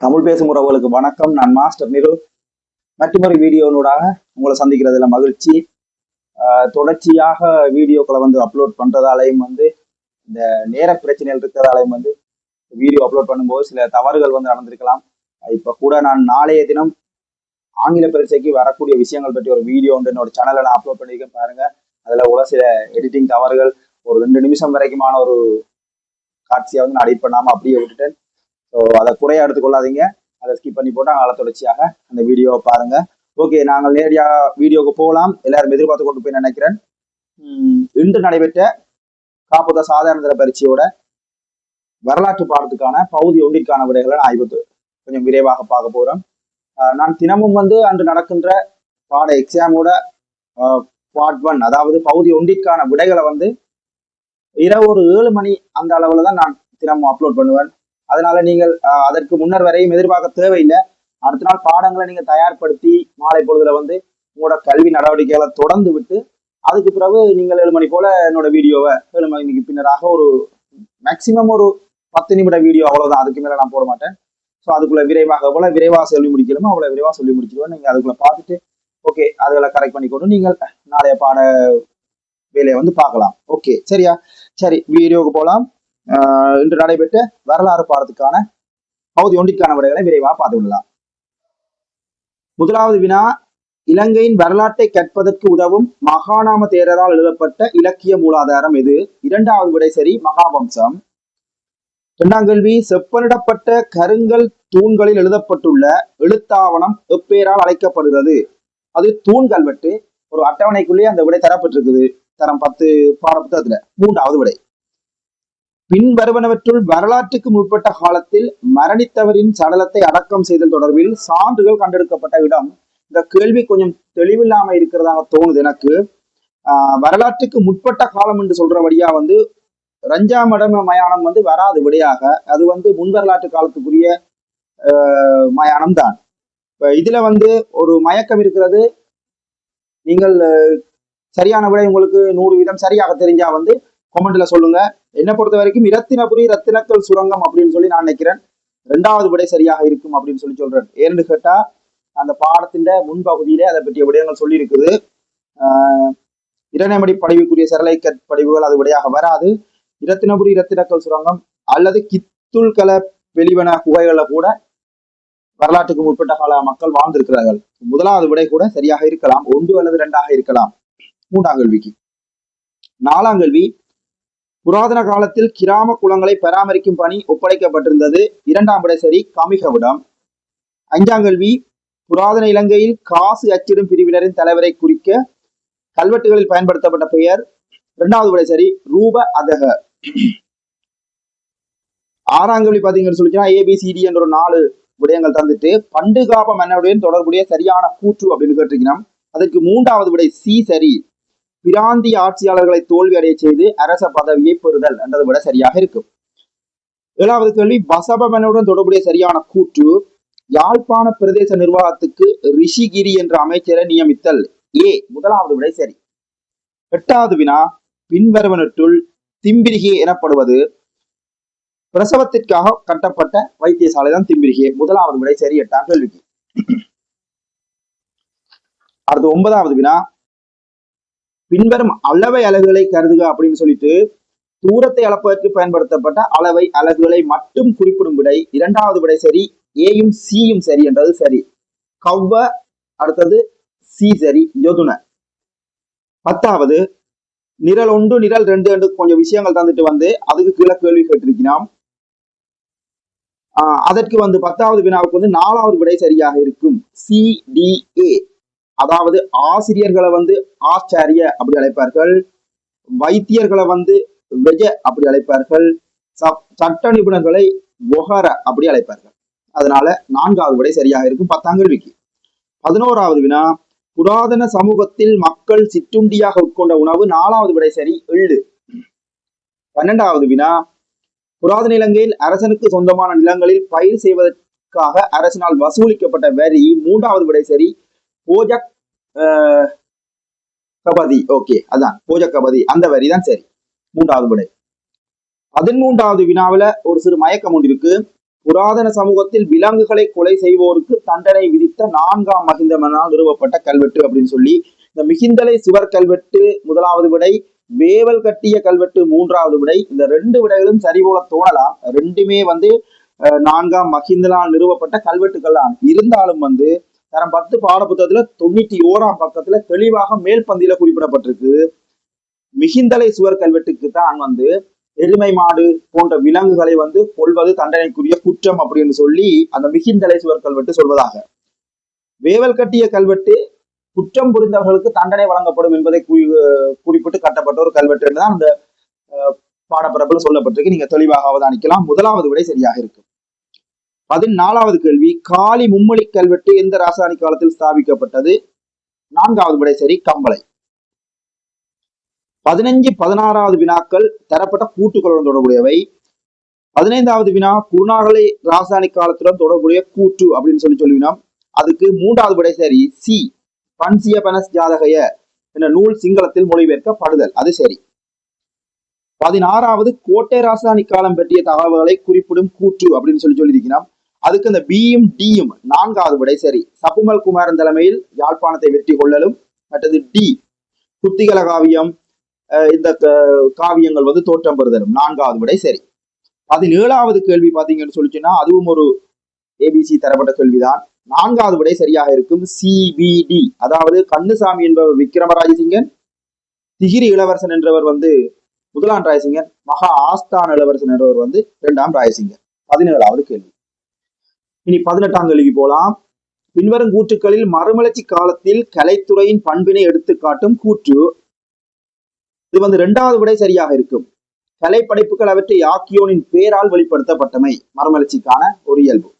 தமிழ் பேசும் உறவுகளுக்கு வணக்கம். நான் மாஸ்டர் நிரு. மற்றொரு வீடியோனூடாக உங்களை சந்திக்கிறதுல மகிழ்ச்சி. தொடர்ச்சியாக வீடியோக்களை அப்லோட் பண்றதாலையும் இந்த நேர பிரச்சனைகள் இருக்கிறதாலையும் வீடியோ அப்லோட் பண்ணும்போது சில தவறுகள் நடந்திருக்கலாம். இப்ப கூட நான் நாளைய தினம் ஆங்கில பரீட்சைக்கு வரக்கூடிய விஷயங்கள் பற்றி ஒரு வீடியோ என்னோட சேனல்ல நான் அப்லோட் பண்ணியிருக்கேன் பாருங்க. அதுல கூட சில எடிட்டிங் தவறுகள், ஒரு 2 நிமிஷம் வரைக்குமான ஒரு காட்சியை நான் எடிட் பண்ணாம அப்படியே விட்டுட்டேன். ஸோ அதை குறையா எடுத்துக்கொள்ளாதீங்க. அதை ஸ்கிப் பண்ணி போட்டு நாங்கள் தொடர்ச்சியாக அந்த வீடியோவை பாருங்க. ஓகே, நாங்கள் நேரடியாக வீடியோவுக்கு போகலாம். எல்லாரும் எதிர்பார்த்து கொண்டு போய் நினைக்கிறேன். இன்று நடைபெற்ற காப்போத சாதாரண தர பரீட்சையோட வரலாற்று பாடத்துக்கான பகுதி ஒன்றிற்கான விடைகளை நான் கொஞ்சம் விரைவாக பார்க்க போறோம். நான் தினமும் அன்று நடக்கின்ற பாட எக்ஸாமோட பார்ட் 1, அதாவது பகுதி ஒன்றிற்கான விடைகளை இரவு ஒரு 7 மணி அந்த அளவுல தான் நான் தினமும் அப்லோட் பண்ணுவேன். அதனால நீங்கள் அதற்கு முன்னர் வரையும் எதிர்பார்க்க தேவையில்லை. அடுத்த நாள் பாடங்களை நீங்க தயார்படுத்தி மாலை பொழுதுல உங்களோட கல்வி நடவடிக்கைகளை தொடர்ந்து விட்டு அதுக்கு பிறகு நீங்கள் 7 மணி போல என்னோட வீடியோவை 7 மணிக்கு பின்னராக ஒரு மேக்சிமம் ஒரு 10 நிமிட வீடியோ, அவ்வளவுதான். அதுக்கு மேல நான் போட மாட்டேன். ஸோ அதுக்குள்ள விரைவாக சொல்லி முடிக்கணுமோ அவ்வளவு விரைவாக சொல்லி முடிச்சிடுவேன். நீங்க அதுக்குள்ள பார்த்துட்டு ஓகே அதுகளை கரெக்ட் பண்ணிக்கொண்டு நீங்கள் நாளைய பாட வேலையை பார்க்கலாம். ஓகே, சரியா? சரி, வீடியோவுக்கு போகலாம். இன்று நடைபெற்ற வரலாறு பாடத்துக்கான பகுதி ஒன்றிற்கான விடைகளை விரைவாக பார்த்து விடலாம். முதலாவது வினா, இலங்கையின் வரலாற்றை கற்பதற்கு உதவும் மகாநாம தேரரால் எழுதப்பட்ட இலக்கிய மூலாதாரம் எது? இரண்டாவது விடை சரி, மகாவம்சம். இரண்டாம் கேள்வி, செப்பனிடப்பட்ட கருங்கல் தூண்களில் எழுதப்பட்டுள்ள எழுத்தாவணம் எப்பேரால் அழைக்கப்படுகிறது? அது தூண் கல்வெட்டு. ஒரு அட்டவணைக்குள்ளேயே அந்த விடை தரப்பட்டிருக்குது, தரம் 10 பாடப்புத்தகத்துல. மூன்றாவது விடை, பின்வருவனவற்றுள் வரலாற்றுக்கு முற்பட்ட காலத்தில் மரணித்தவரின் சடலத்தை அடக்கம் செய்தல் தொடர்பில் சான்றுகள் கண்டெடுக்கப்பட்ட இடம். இந்த கேள்வி கொஞ்சம் தெளிவில்லாம இருக்கிறதாக தோணுது எனக்கு. வரலாற்றுக்கு முற்பட்ட காலம் என்று சொல்றபடியா ரஞ்சாமடம் மயானம் வராது விடையாக. அது முன் வரலாற்று காலத்துக்குரிய மயானம் தான். இதுல ஒரு மயக்கம் இருக்கிறது. நீங்கள் சரியான விடை உங்களுக்கு 100% சரியாக தெரிஞ்சா கமெண்ட்ல சொல்லுங்க. என்னை பொறுத்த வரைக்கும் இரத்தினபுரி ரத்தினக்கல் சுரங்கம் அப்படின்னு சொல்லி நான் நினைக்கிறேன். 2வது விடை சரியாக இருக்கும் அப்படின்னு சொல்றேன். ஏன்னு கேட்டா அந்த பாடத்தின் முன்பகுதியிலே அதை பற்றிய விடயங்கள் சொல்லி இருக்குது. இரணைமடி படிவுக்குரிய சரளை படிவுகள் அது விடையாக வராது. இரத்தினபுரி இரத்தினக்கல் சுரங்கம் அல்லது கித்துல்கல வெளிவன குகைகளை கூட வரலாற்றுக்கு முற்பட்ட கால மக்கள் வாழ்ந்திருக்கிறார்கள். 1வது விடை கூட சரியாக இருக்கலாம், 1 அல்லது 2ஆக இருக்கலாம். 3ஆம் கேள்விக்கு. 4ஆம் கேள்வி, புராதன காலத்தில் கிராம குளங்களை பராமரிக்கும் பணி ஒப்படைக்கப்பட்டிருந்தது. 2ஆம் விடை சரி, கமிகவிடம். 5ஆம் கேள்வி, புராதன இலங்கையில் காசு அச்சிடும் பிரிவினரின் தலைவரை குறிக்க கல்வெட்டுகளில் பயன்படுத்தப்பட்ட பெயர். 2வது விடை சரி, ரூப அதக. 6ஆம் கேள்வி பாத்தீங்கன்னு சொல்லிச்சுன்னா ABCD என்ற ஒரு 4 விடயங்கள் தந்துட்டு பண்டுகாப மன்னருடன் தொடர்புடைய சரியான கூற்று அப்படின்னு கேட்டிருக்கணும். அதற்கு 3வது விடை சி சரி, பிராந்திய ஆட்சியாளர்களை தோல்வி அடைய செய்து அரச பதவியை பெறுதல் என்றதை விட சரியாக இருக்கும். 7வது கேள்வி, பசபமனுடன் தொடர்புடைய சரியான கூற்று யாழ்ப்பாண பிரதேச நிர்வாகத்துக்கு ரிஷிகிரி என்ற அமைச்சரை நியமித்தல். 1வது விடை சரி. 8வது வினா, பின்வருவனற்றுள் திம்பிரிகே எனப்படுவது? பிரசவத்திற்காக கட்டப்பட்ட வைத்தியசாலை தான் திம்பிரிகே. 1வது விடை சரி 8ஆம் கேள்விக்கு. அடுத்து 9வது வினா, பின்வரும் அளவை அலகுகளை கருதுக அப்படின்னு சொல்லிட்டு தூரத்தை அளப்பதற்கு பயன்படுத்தப்பட்ட அளவை அலகுகளை மட்டும் குறிப்பிடும் விடை. 2வது விடை சரி, ஏயும் சியும் சரி என்றது சரி. கவ்வ, அடுத்தது சி சரி, யொதுன. 10வது, நிரல் 1 நிரல் 2 என்று கொஞ்சம் விஷயங்கள் தந்துட்டு அதுக்கு கீழே கேள்வி கேட்டிருக்கிறோம். அதற்கு 10வது வினாவுக்கு 4வது விடை சரியாக இருக்கும், CDA. அதாவது ஆசிரியர்களை ஆச்சாரிய அப்படி அழைப்பார்கள், வைத்தியர்களை வெஜ அப்படி அழைப்பார்கள், சட்ட நிபுணர்களை ஒஹர அப்படி அழைப்பார்கள். அதனால 4வது விடை சரியாக இருக்கும் 10ஆம் கேள்விக்கு. 11வது வினா, புராதன சமூகத்தில் மக்கள் சிற்றுண்டியாக உட்கொண்ட உணவு. 4வது விடை சரி, எள்ளு. 12வது வினா, புராதன இலங்கையில் அரசனுக்கு சொந்தமான நிலங்களில் பயிர் செய்வதற்காக அரசினால் வசூலிக்கப்பட்ட வரி. 3வது விடை சரி, போஜக் கபதி. ஓகே, அதான் போஜக் கபதி, அந்த வரி தான் சரி. 3வது விடை. 13வது வினாவில ஒரு சிறு மயக்கம் ஒன்று இருக்கு. புராதன சமூகத்தில் விலங்குகளை கொலை செய்வோருக்கு தண்டனை விதித்த 4ஆம் மகிந்த மன்னனால் நிறுவப்பட்ட கல்வெட்டு அப்படின்னு சொல்லி இந்த மிகிந்தலை சுவர் கல்வெட்டு முதலாவது விடை, வேவல் கட்டிய கல்வெட்டு மூன்றாவது விடை. இந்த 2 விடைகளும் சரி போல தோணலாம். ரெண்டுமே 4ஆம் மகிந்தனால் நிறுவப்பட்ட கல்வெட்டுகள் தான். இருந்தாலும் தரம் 10 பாடப்புத்தகத்துல 91ஆம் பக்கத்துல தெளிவாக மேல் பந்தியில குறிப்பிடப்பட்டிருக்கு, மிகிந்தலை சுவர் கல்வெட்டுக்கு தான் எருமை மாடு போன்ற விலங்குகளை கொல்வது தண்டனைக்குரிய குற்றம் அப்படின்னு சொல்லி அந்த மிகிந்தலை சுவர் கல்வெட்டு சொல்வதாக. வேவல் கட்டிய கல்வெட்டு குற்றம் புரிந்தவர்களுக்கு தண்டனை வழங்கப்படும் என்பதை குறிப்பிட்டு கட்டப்பட்ட ஒரு கல்வெட்டு என்றுதான் அந்த பாடப்பரப்பில் சொல்லப்பட்டிருக்கு. நீங்க தெளிவாக அவதானிக்கலாம். முதலாவது விடை சரியாக இருக்கும். 14வது கேள்வி, காளி மும்மொழி கல்வெட்டு எந்த ராசாணி காலத்தில் ஸ்தாபிக்கப்பட்டது? 4வது விடை சரி, கம்பளை. 15, 16வது வினாக்கள் தரப்பட்ட கூட்டுகளுடன் தொடர்புடையவை. 15வது வினா குருநாகலை ராசாணி காலத்துடன் தொடர்புடைய கூட்டு அப்படின்னு சொல்லிவினோம். அதுக்கு 3வது விடை சரி, சி, பன்சிய பனஸ் ஜாதகைய என்ற நூல் சிங்களத்தில் மொழிபெயர்க்கப்படுதல், அது சரி. 16வது கோட்டை ராசாணி காலம் பற்றிய தகவல்களை குறிப்பிடும் கூற்று அப்படின்னு சொல்லியிருக்கிறோம். அதுக்கு அந்த பியும் டியும் 4வது விடை சரி. சப்புமல் குமாரன் தலைமையில் யாழ்ப்பாணத்தை வெற்றி கொள்ளலும். மற்றது டி, குத்திகல காவியம், இந்த காவியங்கள் தோற்றம் பெறுதலும் 4வது விடை சரி. 17வது கேள்வி பாத்தீங்கன்னு சொல்லிச்சுன்னா அதுவும் ஒரு ஏபிசி தரப்பட்ட கேள்விதான். 4வது விடை சரியாக இருக்கும், சிபிடி. அதாவது கண்ணுசாமி என்பவர் விக்ரமராஜசிங்கன், திகிரி இளவரசன் என்றவர் முதலாம் ராயசிங்கன், மகா ஆஸ்தான் இளவரசன் என்றவர் 2ஆம் ராயசிங்கன். 17வது கேள்வி. இனி 18ஆம் கேள்விக்கு போலாம். பின்வரும் கூற்றுக்களில் மறுமலர்ச்சி காலத்தில் கலைத்துறையின் பண்பினை எடுத்து காட்டும் கூற்று. இது 2வது விடை சரியாக இருக்கும். கலை படைப்புகள் அவற்றை யாக்கியோனின் பேரால் வெளிப்படுத்தப்பட்டமை மறுமலர்ச்சிக்கான ஒரு இயல்பு.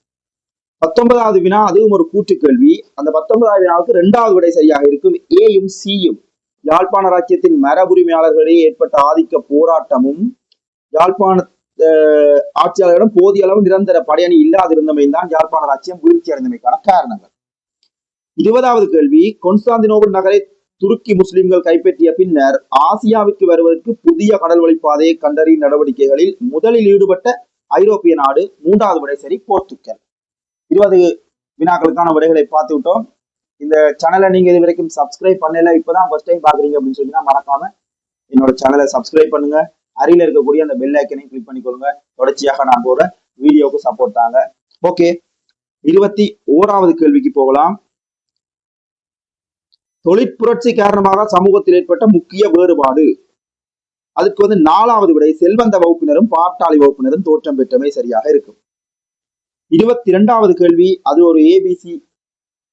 19வது வினா அதுவும் ஒரு கூற்று கேள்வி. அந்த 19வது வினாவுக்கு 2வது விடை சரியாக இருக்கும், ஏயும் சியும். யாழ்ப்பாண ராஜ்யத்தின் மரபுரிமையாளர்களிடையே ஏற்பட்ட ஆதிக்க போராட்டமும் யாழ்ப்பாண ஆட்சியாளர்களிடம் போதிய அளவு நிரந்தர படையணி இல்லாதிருந்தமை தான் யாழ்ப்பாண ராஜ்யம் வீழ்ச்சி அடைந்தமைக்கான காரணங்கள். 20வது கேள்வி, கொன்ஸ்டாந்தினோபிள் நகரை துருக்கி முஸ்லிம்கள் கைப்பற்றிய பின்னர் ஆசியாவிற்கு வருவதற்கு புதிய கடல் வழிப்பாதையை கண்டறியும் நடவடிக்கைகளில் முதலில் ஈடுபட்ட ஐரோப்பிய நாடு. 3வது விடை சரி, போர்த்துக்கல். 20 வினாக்களுக்கான விடைகளை பார்த்து விட்டோம். இந்த சேனலை நீங்க இது வரைக்கும் சப்ஸ்கிரைப் பண்ணல, இப்பதான் ஃபர்ஸ்ட் டைம் பாக்குறீங்க அப்படின்னு சொன்னா மறக்காம என்னோட சேனலை சப்ஸ்கிரைப் பண்ணுங்க. அருகில் இருக்கக்கூடிய அந்த பெல் ஐக்கனையும் கிளிக் பண்ணிக்கொள்ளுங்க. தொடர்ச்சியாக நான் போற வீடியோவுக்கு சப்போர்ட் தாங்க. ஓகே, 21வது கேள்விக்கு போகலாம். தொழிற்புரட்சி காரணமாக சமூகத்தில் ஏற்பட்ட முக்கிய வேறுபாடு. அதுக்கு 4வது விடை செல்வந்த வகுப்பினரும் பாட்டாளி வகுப்பினரும் தோற்றம் பெற்றமை சரியாக இருக்கும். 22வது கேள்வி அது ஒரு ஏபிசி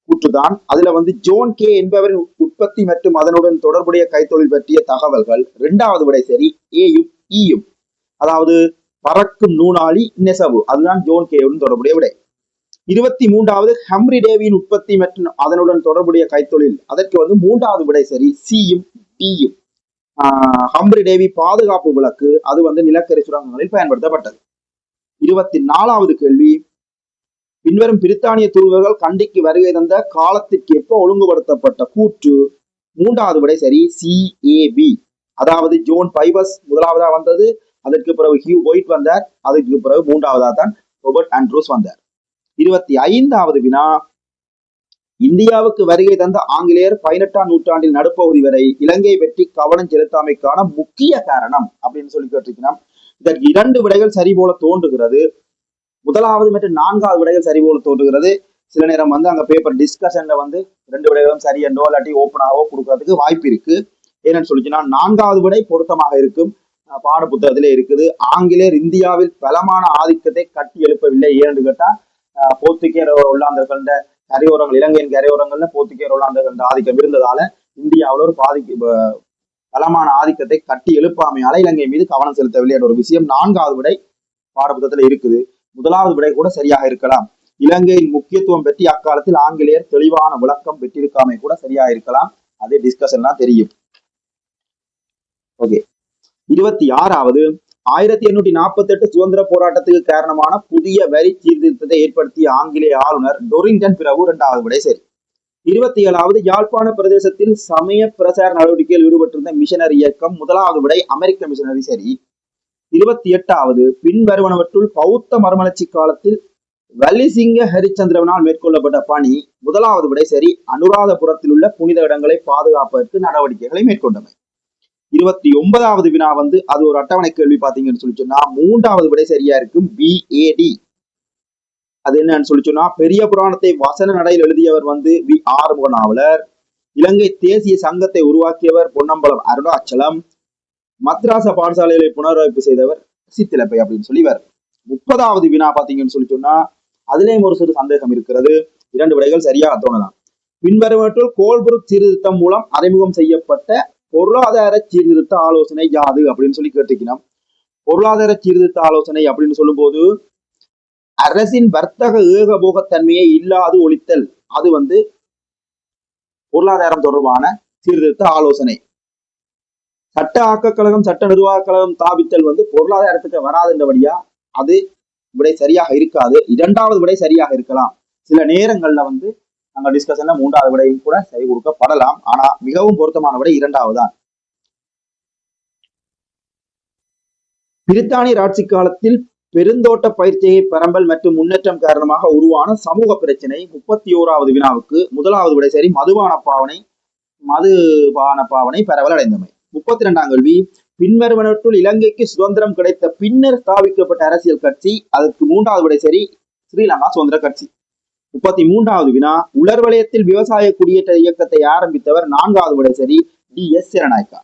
கூற்றுதான். அதுல ஜோன் கே என்பவரின் உற்பத்தி மற்றும் அதனுடன் தொடர்புடைய கைத்தொழில் பற்றிய தகவல்கள். 2வது விடை சரி, ஏயும் ஈயும். அதாவது பறக்கும் நூனாளி நெசவு, அதுதான் ஜோன் கேவுடன் தொடர்புடைய விடை. 23வது ஹம்ரி டேவியின் உற்பத்தி மற்றும் அதனுடன் தொடர்புடைய கைத்தொழில். அதற்கு 3வது விடை சரி, சியும் டியும். ஹம்ரி டேவி பாதுகாப்பு விளக்கு, அது நிலக்கரி சுரங்கங்களில் பயன்படுத்தப்பட்டது. 24வது கேள்வி, பின்வரும் பிரித்தானிய தூதுவர்கள் கண்டிக்கு வருகை தந்த காலத்திற்கேற்ப ஒழுங்குபடுத்தப்பட்ட கூற்று. 3வது விடை சரி, சிஏபி. அதாவது ஜோன் பைபஸ் முதலாவதா வந்தது, அதற்கு பிறகு ஹியூ ஒயிட் வந்தார், அதுக்கு பிறகு 3வதா தான் ரோபர்ட் ஆண்ட்ரூஸ் வந்தார். 25வது வினா, இந்தியாவுக்கு வருகை தந்த ஆங்கிலேயர் 18ஆம் நூற்றாண்டில் நடுப்பகுதி வரை இலங்கை பற்றி கவனம் செலுத்தாமைக்கான முக்கிய காரணம் அப்படின்னு சொல்லி கேட்டிருக்கிறோம். இதற்கு 2 விடைகள் சரி போல தோன்றுகிறது. முதலாவது மற்றும் 4வது விடைகள் சரி போல தோன்றுகிறது. சில நேரம் அங்க பேப்பர் டிஸ்கஷன்ல 2 விடைகளும் சரி என்றோ இல்லாட்டி ஓப்பனாகவோ கொடுக்கறதுக்கு வாய்ப்பு இருக்கு. ஏன்னு சொல்லிச்சுன்னா 4வது விடை பொருத்தமாக இருக்கும், பாட புத்தகத்திலே இருக்குது. ஆங்கிலேயர் இந்தியாவில் பலமான ஆதிக்கத்தை கட்டி எழுப்பவில்லை. ஏன்னு கேட்டா போர்த்துகேயர் ஒல்லாந்தர்கள் கரையோரங்கள், இலங்கையின் கரையோரங்கள்ல போர்த்துகேயர் ஒல்லாந்தர்கள் ஆதிக்கம் இருந்ததால இந்தியாவில் ஒரு பலமான ஆதிக்கத்தை கட்டி எழுப்பாமையால இலங்கை மீது கவனம் செலுத்தவில்லை என்ற ஒரு விஷயம் 4வது விடை பாடப்புத்தகத்துல இருக்குது. முதலாவது விடை கூட சரியாக இருக்கலாம். இலங்கையின் முக்கியத்துவம் பற்றி அக்காலத்தில் ஆங்கிலேயர் தெளிவான விளக்கம் பெற்றிருக்காமை கூட சரியாக இருக்கலாம். அதே டிஸ்கஷன்லாம் தெரியும். ஓகே, 26வது 1848 சுதந்திர போராட்டத்துக்கு காரணமான புதிய வரி சீர்திருத்தத்தை ஏற்படுத்திய ஆங்கிலேய ஆளுநர் டொரிங்டன் பிரபு. 2வது விடை சரி. 27வது யாழ்ப்பாண பிரதேசத்தில் சமய பிரசார நடவடிக்கையில் ஈடுபட்டிருந்த மிஷனரி இயக்கம். முதலாவது விடை அமெரிக்க மிஷனரி சரி. 28வது பின்வருவனவற்றுள் பௌத்த மறுமலர்ச்சி காலத்தில் வலிசிங்க ஹரிச்சந்திரவனால் மேற்கொள்ளப்பட்ட பணி முதலாவது விடை சரி, அனுராதபுரத்தில் உள்ள புனித இடங்களை பாதுகாப்பதற்கு நடவடிக்கைகளை மேற்கொண்டமை. 29வது வினா அது ஒரு அட்டவணை கேள்வி பாத்தீங்கன்னு சொல்லி சொன்னா 3வது விடை சரியா இருக்கும் BAD. அது என்னன்னு சொல்லி சொன்னா பெரிய புராணத்தை வசன நடையில் எழுதியவர் வி ஆறுமுக நாவலர், இலங்கை தேசிய சங்கத்தை உருவாக்கியவர் பொன்னம்பலம் அருணாச்சலம், மத்ராச பாடசாலைகளை புனரமைப்பு செய்தவர் சித்திலப்பை அப்படின்னு சொல்லி வரும். 30வது வினா பாத்தீங்கன்னு சொல்லி சொன்னா அதுலேயும் ஒரு சிறு சந்தேகம் இருக்கிறது. 2 விடைகள் சரியாக தோணலாம். பின்வருவற்றுள் கோல்புருக் சீர்திருத்தம் மூலம் அறிமுகம் செய்யப்பட்ட பொருளாதார சீர்திருத்த ஆலோசனை யாது அப்படின்னு சொல்லி கேட்டிருக்கணும். பொருளாதார சீர்திருத்த ஆலோசனை அப்படின்னு சொல்லும் போது அரசின் வர்த்தக ஏகபோகத்தன்மையை இல்லாது ஒழித்தல், அது பொருளாதாரம் தொடர்பான சீர்திருத்த ஆலோசனை. சட்ட ஆக்க கழகம் சட்ட நிர்வாக கழகம் தாபித்தல் பொருளாதாரத்துக்கு வராதுன்றபடியா அது விடை சரியாக இருக்காது. 2வது விடை சரியாக இருக்கலாம். சில நேரங்கள்ல நாங்க டிஸ்கஷன்ல 3வது விடையும் கூட சரி கொடுக்கப்படலாம். ஆனா மிகவும் பொருத்தமான விடை 2வது தான். பிரித்தானியர் ஆட்சி காலத்தில் பெருந்தோட்ட பயிற்சியை பரம்பல் மற்றும் முன்னேற்றம் காரணமாக உருவான சமூக பிரச்சனை 31வது வினாவுக்கு முதலாவது விடை சரி, மதுபான பாவனை பரவல் அடைந்தமை. 32ஆம் கேள்வி பின்வருவனற்றுள் இலங்கைக்கு சுதந்திரம் கிடைத்த பின்னர் ஸ்தாபிக்கப்பட்ட அரசியல் கட்சி, அதற்கு 3வது விடை சரி, ஸ்ரீலங்கா சுதந்திர கட்சி. 33வது வினா உலர் வலயத்தில் விவசாய குடியேற்ற இயக்கத்தை ஆரம்பித்தவர், 4வது விடை சரி, DS சேனநாயக்கா.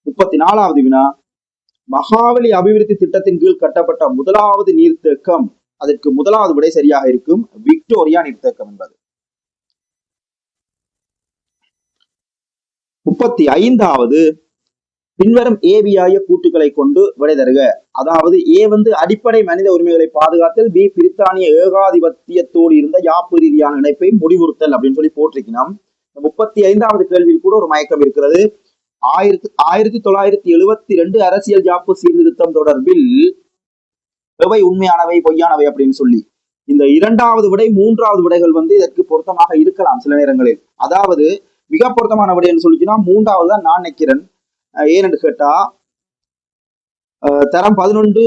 34வது வினா மகாவலி அபிவிருத்தி திட்டத்தின் கீழ் கட்டப்பட்ட முதலாவது நீர்த்தேக்கம், அதற்கு முதலாவது விடை சரியாக இருக்கும் விக்டோரியா நீர்த்தேக்கம் என்பது. 35வது பின்வரும் ஏபியாய கூட்டுகளை கொண்டு விடை தருக. அதாவது ஏ அடிப்படை மனித உரிமைகளை பாதுகாத்தல், பி பிரித்தானிய ஏகாதிபத்தியத்தோடு இருந்த யாப்பு ரீதியான இணைப்பை முடிவுறுத்தல் அப்படின்னு சொல்லி போட்டிருக்கணும். 35வது கேள்வியில் கூட ஒரு மயக்கம் இருக்கிறது. 1972 அரசியல் யாப்பு சீர்திருத்தம் தொடர்பில் எவை உண்மையானவை பொய்யானவை அப்படின்னு சொல்லி இந்த 2வது விடை 3வது விடைகள் இதற்கு பொருத்தமாக இருக்கலாம் சில நேரங்களில். அதாவது மிக பொருத்தமான விடைன்னு சொல்லிச்சுன்னா 3வது தான் நான் நினைக்கிறேன். ஏன்னு கேட்டா தரம் 11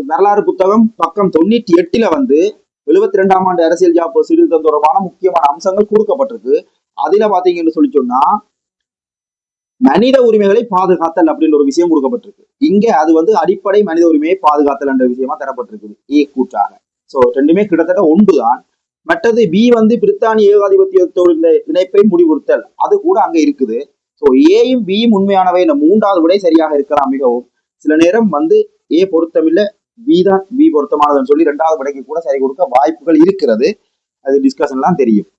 வரலாறு புத்தகம் பக்கம் 98ல 72ஆம் ஆண்டு அரசியல் யாப்பு சீர்திருத்தம் தொடர்பான முக்கியமான அம்சங்கள் கொடுக்கப்பட்டிருக்கு. அதுல பாத்தீங்கன்னு சொல்லி சொன்னா மனித உரிமைகளை பாதுகாத்தல் அப்படின்னு ஒரு விஷயம் கொடுக்கப்பட்டிருக்கு. இங்க அது அடிப்படை மனித உரிமையை பாதுகாத்தல் என்ற விஷயமா தரப்பட்டிருக்குது ஏ கூற்றாக. சோ ரெண்டுமே கிட்டத்தட்ட ஒன்றுதான். மற்றது பி பிரித்தானிய ஏகாதிபத்தியத்தோடு இந்த இணைப்பை முடிவுறுத்தல், அது கூட அங்க இருக்குது. சோ ஏயும் பியும் உண்மையானவை. இந்த 3வது விடை சரியாக இருக்கலாம். மிகவும் சில நேரம் ஏ பொருத்தமில்லை, பி தான் பி பொருத்தமானதுன்னு சொல்லி 2வது விடைக்கு கூட சரி கொடுக்க வாய்ப்புகள் இருக்கிறது. அது டிஸ்கஷன்லாம் தெரியும்.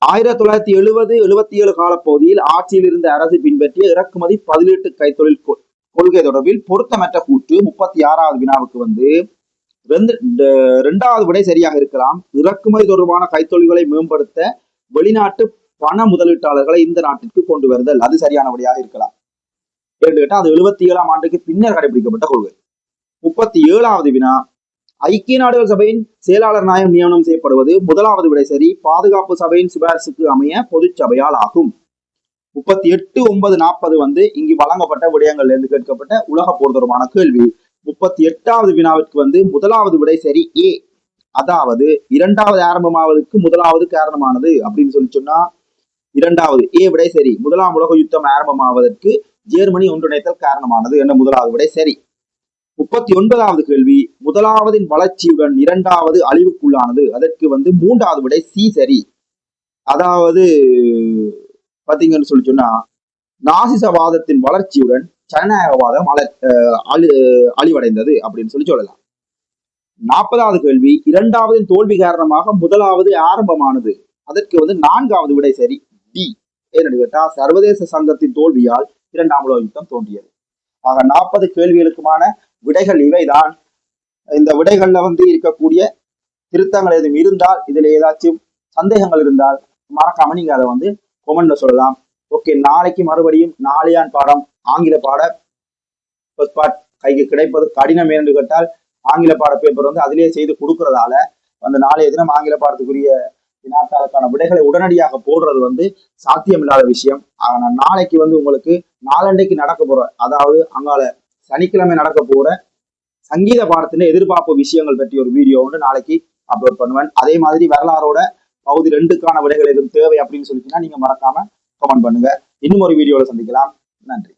1970-77 காலப்பகுதியில் ஆட்சியில் இருந்த அரசு பின்பற்றிய இறக்குமதி பதிலீட்டு கைத்தொழில் கொள்கை தொடர்பில் பொருத்தமற்ற கூற்று 36வது வினாவுக்கு 2வது விடை சரியாக இருக்கலாம். இறக்குமதி தொடர்பான கைத்தொழில்களை மேம்படுத்த வெளிநாட்டு பண முதலீட்டாளர்களை இந்த நாட்டிற்கு கொண்டு வருதல், அது சரியான விடையாக இருக்கலாம். கேட்டா அது 77ஆம் ஆண்டுக்கு பின்னர் கடைபிடிக்கப்பட்ட கொள்கை. 37வது வினா ஐக்கிய நாடுகள் சபையின் செயலாளர் நாயம் நியமனம் செய்யப்படுவது, முதலாவது விடை சரி, பாதுகாப்பு சபையின் சிபாரிசுக்கு அமைய பொது சபையால் ஆகும். 38-9-40 இங்கு வழங்கப்பட்ட விடயங்கள்ல இருந்து கேட்கப்பட்ட உலக போர் தொடர்பான கேள்வி. 38வது வினாவிற்கு முதலாவது விடை சரி ஏ, அதாவது 2வது ஆரம்பமாவதற்கு முதலாவது காரணமானது அப்படின்னு சொல்லி சொன்னா 2வது ஏ விடை சரி. முதலாம் உலக யுத்தம் ஆரம்பமாவதற்கு ஜெர்மனி ஒன்றிணைத்தல் காரணமானது என்ற முதலாவது விடை சரி. 39வது கேள்வி முதலாவதின் வளர்ச்சியுடன் 2வது அழிவுக்குள்ளானது, அதற்கு 3வது விடை சி சரி. அதாவது பாத்தீங்கன்னு சொல்லி சொன்னா நாசிசவாதத்தின் வளர்ச்சியுடன் ஜனநாயகவாதம் அழிவடைந்தது அப்படின்னு சொல்லி சொல்லலாம். 40வது கேள்வி 2வதின் தோல்வி காரணமாக முதலாவது ஆரம்பமானது, அதற்கு 4வது விடை சரி டி. ஏன்னு கேட்டா சர்வதேச சங்கத்தின் தோல்வியால் 2ஆம் உலக யுத்தம் தோன்றியது. ஆக 40 கேள்விகளுக்குமான விடைகள் இவைதான். இந்த விடைகள்ல இருக்கக்கூடிய திருத்தங்கள் எதுவும் இருந்தால், இதுல ஏதாச்சும் சந்தேகங்கள் இருந்தால் மறக்காம நீங்க அதை கொமெண்ட்ல சொல்லலாம். ஓகே, நாளைக்கு மறுபடியும் நாளையான் பாடம் ஆங்கில பாட கைக்கு கிடைப்பது கடினம் என்று கேட்டால் ஆங்கில பாட பேப்பர் அதிலேயே செய்து கொடுக்கறதால நாளைய தினம் ஆங்கில பாடத்துக்குரிய வினாத்தாளுக்கான விடைகளை உடனடியாக போடுறது சாத்தியம் இல்லாத விஷயம். ஆனா நாளைக்கு உங்களுக்கு நாளண்டைக்கு நடக்க போற, அதாவது அங்கால சனிக்கிழமை நடக்க போற சங்கீத பாடத்தின் எதிர்பார்ப்பு விஷயங்கள் பற்றி ஒரு வீடியோ வந்து நாளைக்கு அப்லோட் பண்ணுவேன். அதே மாதிரி வரலாறோட பகுதி 2க்கான விடைகள் எதுவும் தேவை அப்படின்னு சொல்லிச்சுன்னா நீங்க மறக்காம கமெண்ட் பண்ணுங்க. இன்னும் ஒரு வீடியோல சந்திக்கலாம். நன்றி.